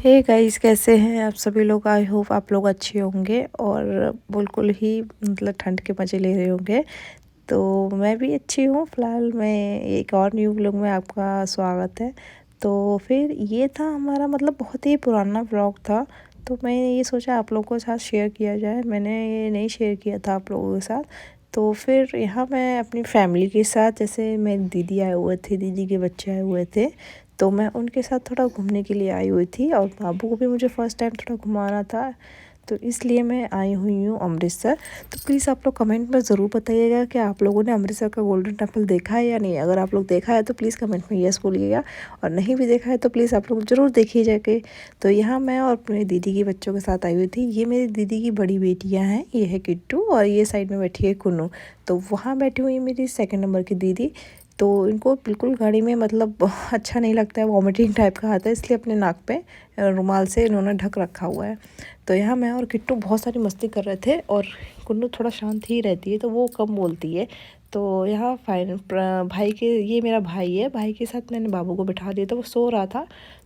Hey guys, कैसे हैं आप सभी लोग। आई होप आप लोग अच्छे होंगे और बिल्कुल ही मतलब ठंड के मज़े ले रहे होंगे। तो मैं भी अच्छी हूँ। फ़िलहाल मैं एक और न्यू व्लॉग में आपका स्वागत है। तो फिर ये था हमारा मतलब बहुत ही पुराना व्लॉग था। तो मैंने ये सोचा आप लोगों के साथ शेयर किया जाए। मैंने ये नहीं शेयर किया था आप लोगों के साथ। तो फिर यहाँ मैं अपनी फैमिली के साथ, जैसे मेरी दीदी आए हुए थे, दीदी के बच्चे आए हुए थे, तो मैं उनके साथ थोड़ा घूमने के लिए आई हुई थी। और बाबू को भी मुझे फ़र्स्ट टाइम थोड़ा घुमाना था, तो इसलिए मैं आई हुई हूँ अमृतसर। तो प्लीज़ आप लोग कमेंट में ज़रूर बताइएगा कि आप लोगों ने अमृतसर का गोल्डन टेम्पल देखा है या नहीं। अगर आप लोग देखा है तो प्लीज़ कमेंट में यस बोलिएगा, और नहीं भी देखा है तो प्लीज़ आप लोग ज़रूर देखिए जाके। तो यहाँ मैं और अपनी दीदी के बच्चों के साथ आई हुई थी। ये मेरी दीदी की बड़ी बेटियाँ हैं, ये है किट्टू और ये साइड में बैठी है कुन्नू। तो वहाँ बैठी हुई है मेरी सेकेंड नंबर की दीदी। तो इनको बिल्कुल गाड़ी में मतलब अच्छा नहीं लगता है, वॉमिटिंग टाइप का आता है, इसलिए अपने नाक पे रुमाल से इन्होंने ढक रखा हुआ है। तो यहाँ मैं और किट्टू बहुत सारी मस्ती कर रहे थे, और कुन्नू थोड़ा शांत ही रहती है तो वो कम बोलती है। तो यहाँ भाई के, ये मेरा भाई है, भाई के साथ मैंने बाबू को बिठा दिया था, वो सो रहा था।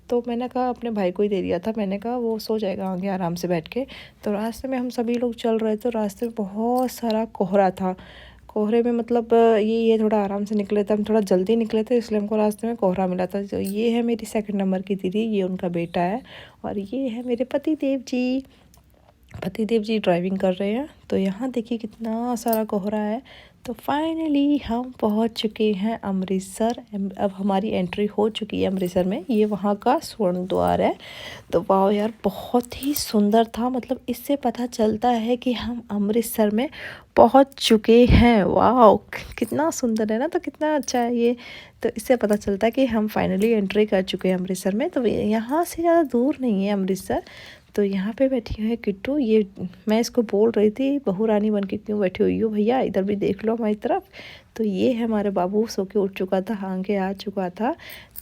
तो मैंने कहा अपने भाई को ही दे दिया था, मैंने कहा वो सो जाएगा आगे आराम से बैठ के। तो रास्ते में हम सभी लोग चल रहे थे, तो रास्ते में बहुत सारा कोहरा था। कोहरे में मतलब ये थोड़ा आराम से निकले थे, हम थोड़ा जल्दी निकले थे, इसलिए हमको रास्ते में कोहरा मिला था। तो ये है मेरी सेकंड नंबर की दीदी, ये उनका बेटा है, और ये है मेरे पति देव जी। पतिदेव जी ड्राइविंग कर रहे हैं। तो यहाँ देखिए कितना सारा कोहरा है। तो फाइनली हम पहुँच चुके हैं अमृतसर। अब हमारी एंट्री हो चुकी है अमृतसर में। ये वहाँ का स्वर्ण द्वार है। तो वाह यार, बहुत ही सुंदर था। मतलब इससे पता चलता है कि हम अमृतसर में पहुँच चुके हैं। वाह, कितना सुंदर है ना, तो कितना अच्छा है ये। तो इससे पता चलता है कि हम फाइनली एंट्री कर चुके हैं अमृतसर में। तो यहाँ से ज़्यादा दूर नहीं है अमृतसर। तो यहाँ पे बैठी हुई है किट्टू। ये मैं इसको बोल रही थी बहू रानी बन के क्यों बैठी हुई हो भैया, इधर भी देख लो हमारी तरफ। तो ये है हमारे बाबू, सो के उठ चुका था, आगे आ चुका था।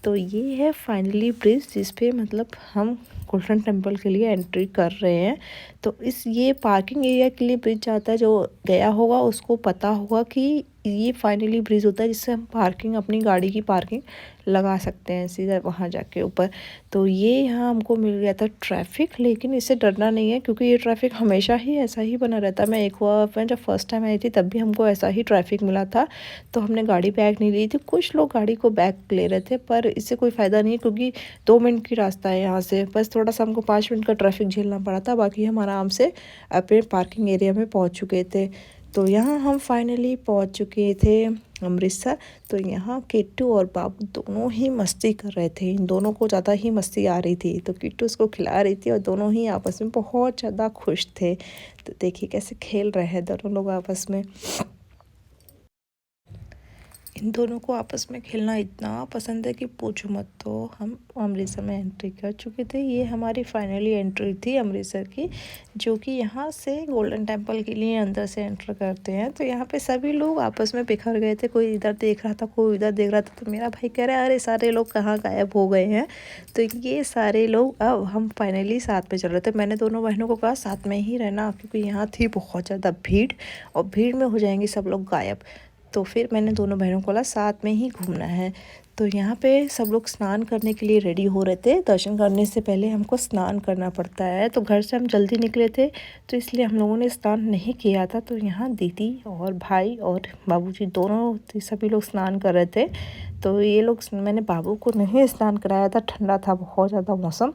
तो ये है फाइनली ब्रिज, जिस पे मतलब हम गोल्डन टेम्पल के लिए एंट्री कर रहे हैं। तो ये पार्किंग एरिया के लिए ब्रिज जाता है। जो गया होगा उसको पता होगा कि ये फाइनली ब्रिज होता है जिससे हम पार्किंग, अपनी गाड़ी की पार्किंग लगा सकते हैं सीधा वहाँ जाके ऊपर। तो ये यहाँ हमको मिल गया था ट्रैफिक, लेकिन इससे डरना नहीं है क्योंकि ये ट्रैफिक हमेशा ही ऐसा ही बना रहता है। मैं जब फर्स्ट टाइम आई थी तब भी हमको ऐसा ही ट्रैफिक मिला था। तो हमने गाड़ी बैक नहीं ली थी। कुछ लोग गाड़ी को बैक ले रहे थे, पर इससे कोई फ़ायदा नहीं है क्योंकि 2 मिनट की रास्ता है यहाँ से। बस थोड़ा सा हमको 5 मिनट का ट्रैफिक झेलना पड़ा था, बाकी हम आराम से अपने पार्किंग एरिया में पहुँच चुके थे। तो यहाँ हम फाइनली पहुँच चुके थे अमृतसर। तो यहाँ किट्टू और बाबू दोनों ही मस्ती कर रहे थे। इन दोनों को ज़्यादा ही मस्ती आ रही थी, तो किट्टू उसको खिला रही थी और दोनों ही आपस में बहुत ज़्यादा खुश थे। तो देखिए कैसे खेल रहे हैं दोनों लोग आपस में। इन दोनों को आपस में खेलना इतना पसंद है कि पूछो मत। तो हम अमृतसर में एंट्री कर चुके थे। ये हमारी फाइनली एंट्री थी अमृतसर की, जो कि यहाँ से गोल्डन टेम्पल के लिए अंदर से एंटर करते हैं। तो यहाँ पे सभी लोग आपस में बिखर गए थे, कोई इधर देख रहा था, कोई इधर देख रहा था। तो मेरा भाई कह रहा है अरे सारे लोग कहाँ गायब हो गए हैं। तो ये सारे लोग, अब हम फाइनली साथ में चल रहे थे। मैंने दोनों बहनों को कहा साथ में ही रहना, क्योंकि यहाँ थी बहुत ज़्यादा भीड़, और भीड़ में हो जाएंगे सब लोग गायब। तो फिर मैंने दोनों बहनों को बोला साथ में ही घूमना है। तो यहाँ पे सब लोग स्नान करने के लिए रेडी हो रहे थे। दर्शन करने से पहले हमको स्नान करना पड़ता है। तो घर से हम जल्दी निकले थे, तो इसलिए हम लोगों ने स्नान नहीं किया था। तो यहाँ दीदी और भाई और बाबूजी दोनों सभी लोग स्नान कर रहे थे। तो ये लोग, मैंने बाबू को नहीं स्नान कराया था, ठंडा था बहुत ज़्यादा मौसम।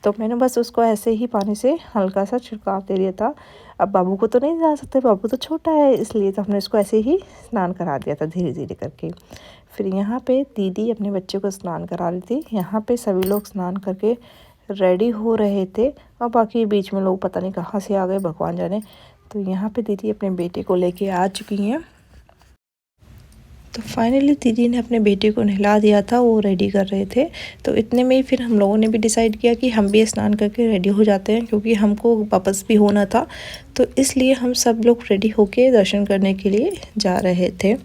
तो मैंने बस उसको ऐसे ही पानी से हल्का सा छिड़काव दे दिया था। अब बाबू को तो नहीं जा सकते, बाबू तो छोटा है, इसलिए तो हमने इसको ऐसे ही स्नान करा दिया था धीरे धीरे करके। फिर यहाँ पे दीदी अपने बच्चे को स्नान करा रही थी। यहाँ पे सभी लोग स्नान करके रेडी हो रहे थे, और बाकी बीच में लोग पता नहीं कहाँ से आ गए, भगवान जाने। तो यहाँ पे दीदी अपने बेटे को लेके आ चुकी हैं। तो फाइनली दीदी ने अपने बेटे को नहला दिया था, वो रेडी कर रहे थे। तो इतने में ही फिर हम लोगों ने भी डिसाइड किया कि हम भी स्नान करके रेडी हो जाते हैं, क्योंकि हमको वापस भी होना था। तो इसलिए हम सब लोग रेडी होके दर्शन करने के लिए जा रहे थे।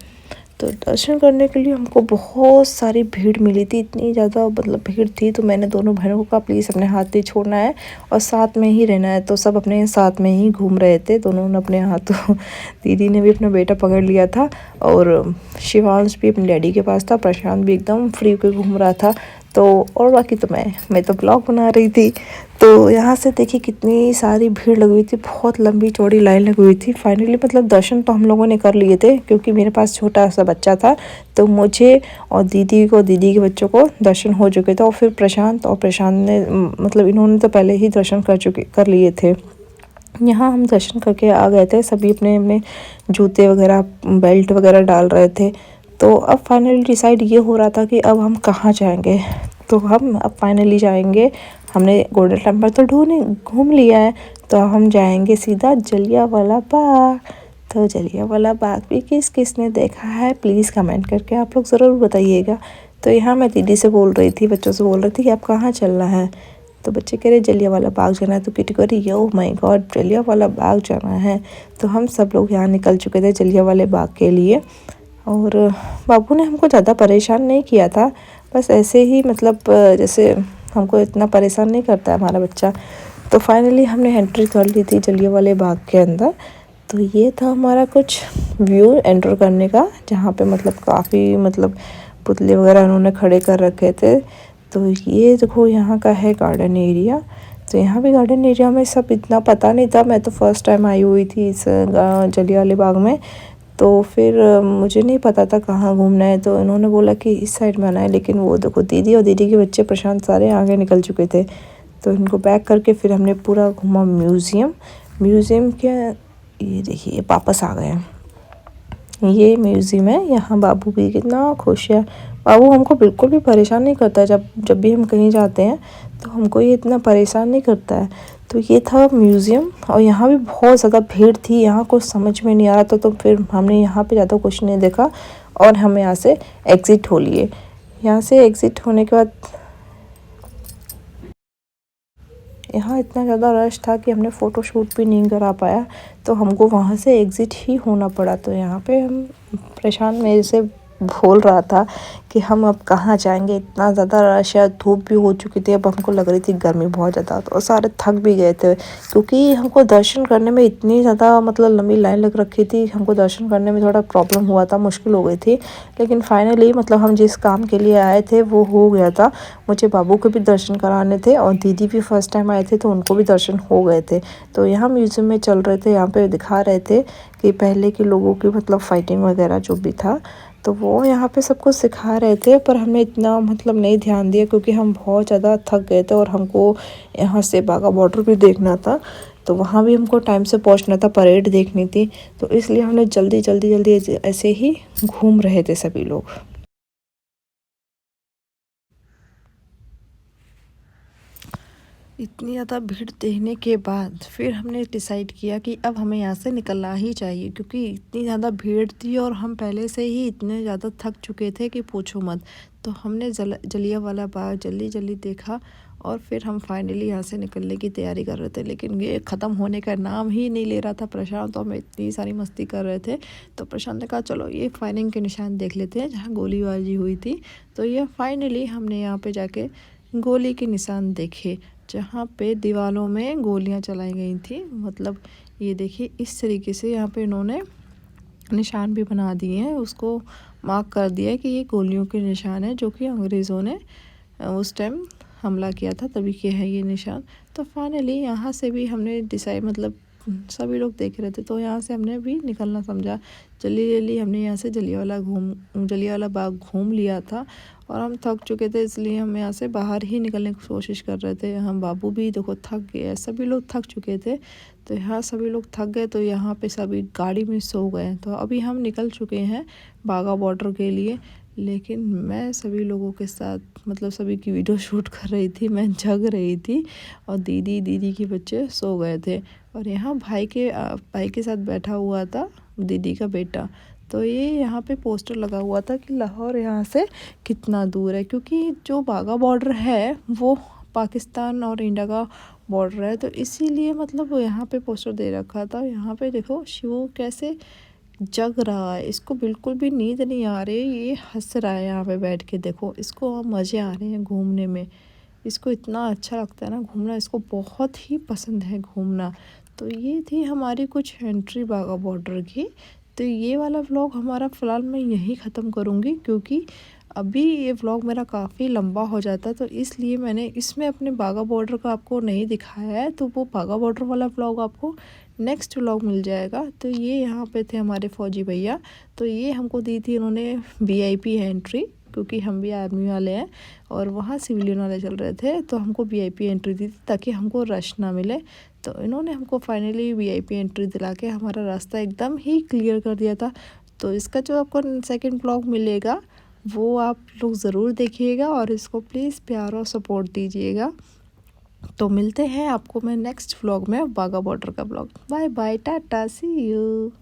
तो दर्शन करने के लिए हमको बहुत सारी भीड़ मिली थी, इतनी ज़्यादा मतलब भीड़ थी। तो मैंने दोनों बहनों को कहा प्लीज़ अपने हाथ नहीं छोड़ना है और साथ में ही रहना है। तो सब अपने साथ में ही घूम रहे थे, दोनों ने अपने हाथों दीदी ने भी अपना बेटा पकड़ लिया था, और शिवांश भी अपने डैडी के पास था, प्रशांत भी एकदम फ्री होकर घूम रहा था। तो और बाकी तो मैं तो ब्लॉग बना रही थी। तो यहाँ से देखिए कितनी सारी भीड़ लगी हुई थी, बहुत लंबी चौड़ी लाइन लगी हुई थी। फाइनली मतलब दर्शन तो हम लोगों ने कर लिए थे, क्योंकि मेरे पास छोटा सा बच्चा था, तो मुझे और दीदी के बच्चों को दर्शन हो चुके थे। और फिर प्रशांत ने मतलब इन्होंने तो पहले ही दर्शन कर लिए थे। यहाँ हम दर्शन करके आ गए थे, सभी अपने अपने जूते वगैरह बेल्ट वगैरह डाल रहे थे। तो अब फाइनली डिसाइड ये हो रहा था कि अब हम कहाँ जाएंगे। तो हम अब फाइनली जाएंगे, हमने गोल्डन टेम्पल तो घूम लिया है, तो हम जाएंगे सीधा जलियांवाला बाग। तो जलियांवाला बाग भी किस किस ने देखा है प्लीज़ कमेंट करके आप लोग ज़रूर बताइएगा। तो यहाँ मैं दीदी से बोल रही थी, बच्चों से बोल रही थी कि आप कहाँ चलना है। तो बच्चे कह रहे जलियांवाला बाग जाना है, तो किटी कह रही oh my God Jallianwala Bagh जाना है। तो हम सब लोग यहाँ निकल चुके थे जलियांवाले बाग के लिए। और बाबू ने हमको ज़्यादा परेशान नहीं किया था, बस ऐसे ही मतलब जैसे हमको इतना परेशान नहीं करता है हमारा बच्चा। तो फाइनली हमने एंट्री कर ली थी जलियांवाले बाग के अंदर। तो ये था हमारा कुछ व्यू एंटर करने का, जहाँ पे मतलब काफ़ी मतलब पुतले वगैरह उन्होंने खड़े कर रखे थे। तो ये देखो यहाँ का है गार्डन एरिया। तो यहाँ भी गार्डन एरिया में सब इतना पता नहीं था, मैं तो फर्स्ट टाइम आई हुई थी इस जलियांवाले बाग में। तो फिर मुझे नहीं पता था कहाँ घूमना है, तो इन्होंने बोला कि इस साइड में आना है। लेकिन वो देखो दीदी और दीदी के बच्चे प्रशांत सारे आगे निकल चुके थे। तो इनको बैक करके फिर हमने पूरा घूमा म्यूज़ियम के। ये देखिए वापस आ गए हैं, ये म्यूज़ियम है। यहाँ बाबू भी कितना खुश है। बाबू हमको बिल्कुल भी परेशान नहीं करता है, जब भी हम कहीं जाते हैं तो हमको ये इतना परेशान नहीं करता है। तो ये था म्यूज़ियम, और यहाँ भी बहुत ज़्यादा भीड़ थी, यहाँ कुछ समझ में नहीं आ रहा था। तो फिर हमने यहाँ पे ज़्यादा कुछ नहीं देखा और हम यहाँ से एग्ज़िट हो लिए। यहाँ से एग्ज़िट होने के बाद यहाँ इतना ज़्यादा रश था कि हमने फ़ोटो शूट भी नहीं करा पाया, तो हमको वहाँ से एग्ज़िट ही होना पड़ा। तो यहाँ पे हम प्रशांत मेरे से बोल रहा था कि हम अब कहाँ जाएंगे, इतना ज़्यादा रश है, धूप भी हो चुकी थी, अब हमको लग रही थी गर्मी बहुत ज़्यादा। तो सारे थक भी गए थे, क्योंकि हमको दर्शन करने में इतनी ज़्यादा मतलब लंबी लाइन लग रखी थी, हमको दर्शन करने में थोड़ा प्रॉब्लम हुआ था, मुश्किल हो गई थी। लेकिन फाइनली मतलब हम जिस काम के लिए आए थे वो हो गया था। मुझे बाबू के भी दर्शन कराने थे और दीदी भी फर्स्ट टाइम आए थे, तो उनको भी दर्शन हो गए थे। तो यहाँ म्यूज़ियम में चल रहे थे, यहाँ पे दिखा रहे थे कि पहले के लोगों की मतलब फाइटिंग वगैरह जो भी था, तो वो यहाँ पे सब कुछ सिखा रहे थे। पर हमने इतना मतलब नहीं ध्यान दिया, क्योंकि हम बहुत ज़्यादा थक गए थे और हमको यहाँ से बाघा बॉर्डर भी देखना था। तो वहाँ भी हमको टाइम से पहुँचना था, परेड देखनी थी। तो इसलिए हमने जल्दी ऐसे ही घूम रहे थे सभी लोग। इतनी ज़्यादा भीड़ देखने के बाद फिर हमने डिसाइड किया कि अब हमें यहाँ से निकलना ही चाहिए, क्योंकि इतनी ज़्यादा भीड़ थी और हम पहले से ही इतने ज़्यादा थक चुके थे कि पूछो मत। तो हमने जलियांवाला बाग जल्दी देखा और फिर हम फाइनली यहाँ से निकलने की तैयारी कर रहे थे। लेकिन ये ख़त्म होने का नाम ही नहीं ले रहा था। प्रशांत और मैं इतनी सारी मस्ती कर रहे थे, तो प्रशांत ने कहा चलो ये फायरिंग के निशान देख लेते हैं जहाँ गोलीबाजी हुई थी। तो ये फाइनली हमने यहाँ पे जाके गोली के निशान देखे, जहाँ पे दीवारों में गोलियां चलाई गई थी। मतलब ये देखिए इस तरीके से यहाँ पे इन्होंने निशान भी बना दिए हैं, उसको मार्क कर दिया है कि ये गोलियों के निशान है, जो कि अंग्रेज़ों ने उस टाइम हमला किया था, तभी के है ये निशान। तो फाइनली यहाँ से भी हमने डिसाइड मतलब सभी लोग देख रहे थे, तो यहाँ से हमने भी निकलना समझा। जल्दी हमने यहाँ से जलियांवाला बाग घूम लिया था और हम थक चुके थे, इसलिए हम यहाँ से बाहर ही निकलने की कोशिश कर रहे थे। हम बाबू भी देखो थक गए, सभी लोग थक चुके थे। तो यहाँ सभी लोग थक गए, तो यहाँ पे सभी गाड़ी में सो गए। तो अभी हम निकल चुके हैं बाघा बॉर्डर के लिए। लेकिन मैं सभी लोगों के साथ मतलब सभी की वीडियो शूट कर रही थी, मैं जग रही थी और दीदी के बच्चे सो गए थे। और यहाँ भाई के साथ बैठा हुआ था दीदी का बेटा। तो ये यहाँ पे पोस्टर लगा हुआ था कि लाहौर यहाँ से कितना दूर है, क्योंकि जो बाघा बॉर्डर है वो पाकिस्तान और इंडिया का बॉर्डर है। तो इसीलिए मतलब यहाँ पे पोस्टर दे रखा था। यहाँ पे देखो शिव कैसे जग रहा है, इसको बिल्कुल भी नींद नहीं आ रही, ये हंस रहा है यहाँ पे बैठ के। देखो इसको मज़े आ रहे हैं घूमने में, इसको इतना अच्छा लगता है ना घूमना, इसको बहुत ही पसंद है घूमना। तो ये थी हमारी कुछ एंट्री बाघा बॉर्डर की। तो ये वाला व्लॉग हमारा फ़िलहाल मैं यहीं ख़त्म करूँगी, क्योंकि अभी ये व्लॉग मेरा काफ़ी लंबा हो जाता, तो इसलिए मैंने इसमें अपने बाघा बॉर्डर का आपको नहीं दिखाया है, तो वो बाघा बॉर्डर वाला व्लॉग आपको नेक्स्ट व्लॉग मिल जाएगा। तो ये यहाँ पे थे हमारे फ़ौजी भैया, तो ये हमको दी थी इन्होंने वीआईपी एंट्री, क्योंकि हम भी आर्मी वाले हैं और वहाँ सिविलियन वाले चल रहे थे, तो हमको वीआईपी एंट्री दी थी ताकि हमको रश ना मिले। तो इन्होंने हमको फाइनली वीआईपी एंट्री दिला के हमारा रास्ता एकदम ही क्लियर कर दिया था। तो इसका जो आपको सेकंड व्लॉग मिलेगा वो आप लोग ज़रूर देखिएगा और इसको प्लीज़ प्यार और सपोर्ट दीजिएगा। तो मिलते हैं आपको मैं नेक्स्ट व्लॉग में, बाघा बॉर्डर का vlog. Bye bye, tata, see you.